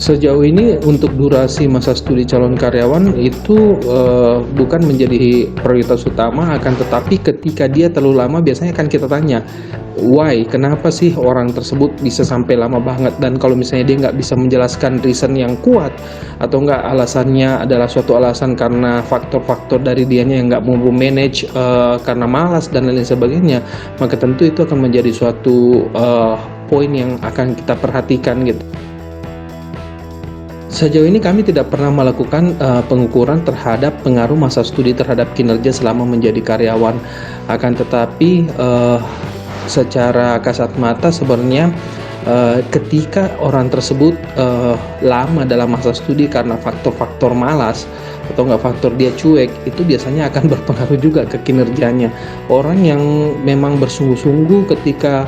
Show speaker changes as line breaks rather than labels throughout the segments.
Sejauh ini untuk durasi masa studi calon karyawan itu, bukan menjadi prioritas utama, akan tetapi ketika dia terlalu lama biasanya akan kita tanya, why? Kenapa sih orang tersebut bisa sampai lama banget? Dan kalau misalnya dia nggak bisa menjelaskan reason yang kuat, atau nggak alasannya adalah suatu alasan karena faktor-faktor dari dianya yang nggak mampu manage, karena malas dan lain sebagainya, maka tentu itu akan menjadi suatu, poin yang akan kita perhatikan gitu. Sejauh ini kami tidak pernah melakukan pengukuran terhadap pengaruh masa studi terhadap kinerja selama menjadi karyawan. Akan tetapi, secara kasat mata sebenarnya, ketika orang tersebut, lama dalam masa studi karena faktor-faktor malas atau enggak faktor dia cuek, itu biasanya akan berpengaruh juga ke kinerjanya. Orang yang memang bersungguh-sungguh ketika,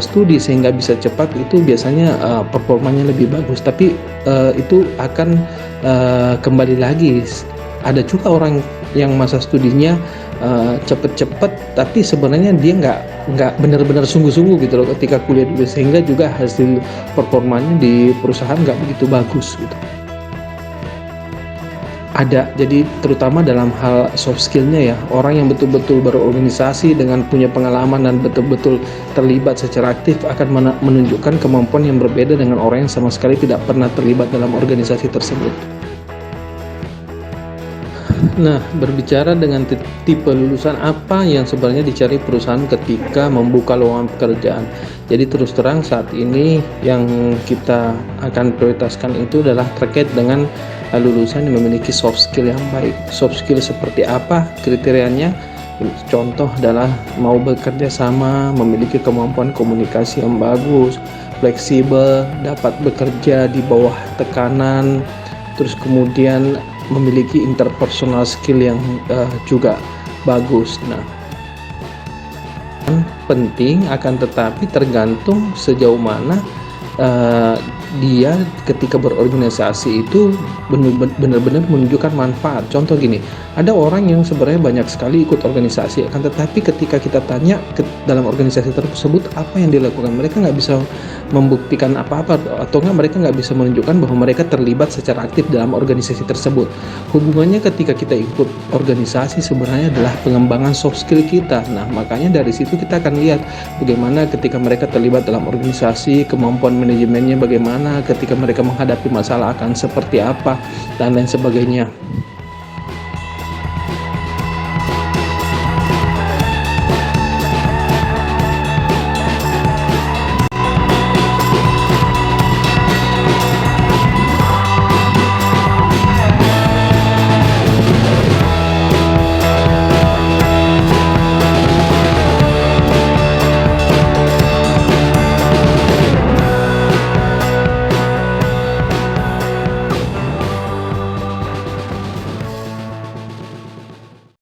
studi sehingga bisa cepat itu biasanya, performanya lebih bagus. Tapi, itu akan, kembali lagi, ada juga orang yang masa studinya, cepet-cepet tapi sebenarnya dia nggak benar-benar sungguh-sungguh gitu loh ketika kuliah dulu, sehingga juga hasil performanya di perusahaan nggak begitu bagus gitu. Ada, jadi terutama dalam hal soft skill-nya ya, orang yang betul-betul berorganisasi dengan punya pengalaman dan betul-betul terlibat secara aktif akan menunjukkan kemampuan yang berbeda dengan orang yang sama sekali tidak pernah terlibat dalam organisasi tersebut. Nah, berbicara dengan tipe lulusan apa yang sebenarnya dicari perusahaan ketika membuka lowongan pekerjaan. Jadi terus terang saat ini yang kita akan prioritaskan itu adalah terkait dengan lulusan yang memiliki soft skill yang baik. Soft skill seperti apa kriterianya? Contoh adalah mau bekerja sama, memiliki kemampuan komunikasi yang bagus, fleksibel, dapat bekerja di bawah tekanan, terus kemudian memiliki interpersonal skill yang juga bagus. Nah, penting, akan tetapi tergantung sejauh mana dia ketika berorganisasi itu benar-benar menunjukkan manfaat. Contoh gini, ada orang yang sebenarnya banyak sekali ikut organisasi, akan tetapi ketika kita tanya dalam organisasi tersebut apa yang dilakukan, mereka nggak bisa membuktikan apa-apa, atau mereka nggak bisa menunjukkan bahwa mereka terlibat secara aktif dalam organisasi tersebut. Hubungannya ketika kita ikut organisasi sebenarnya adalah pengembangan soft skill kita. Nah, makanya dari situ kita akan lihat bagaimana ketika mereka terlibat dalam organisasi, kemampuan manajemennya bagaimana, ketika mereka menghadapi masalah akan seperti apa, dan lain sebagainya.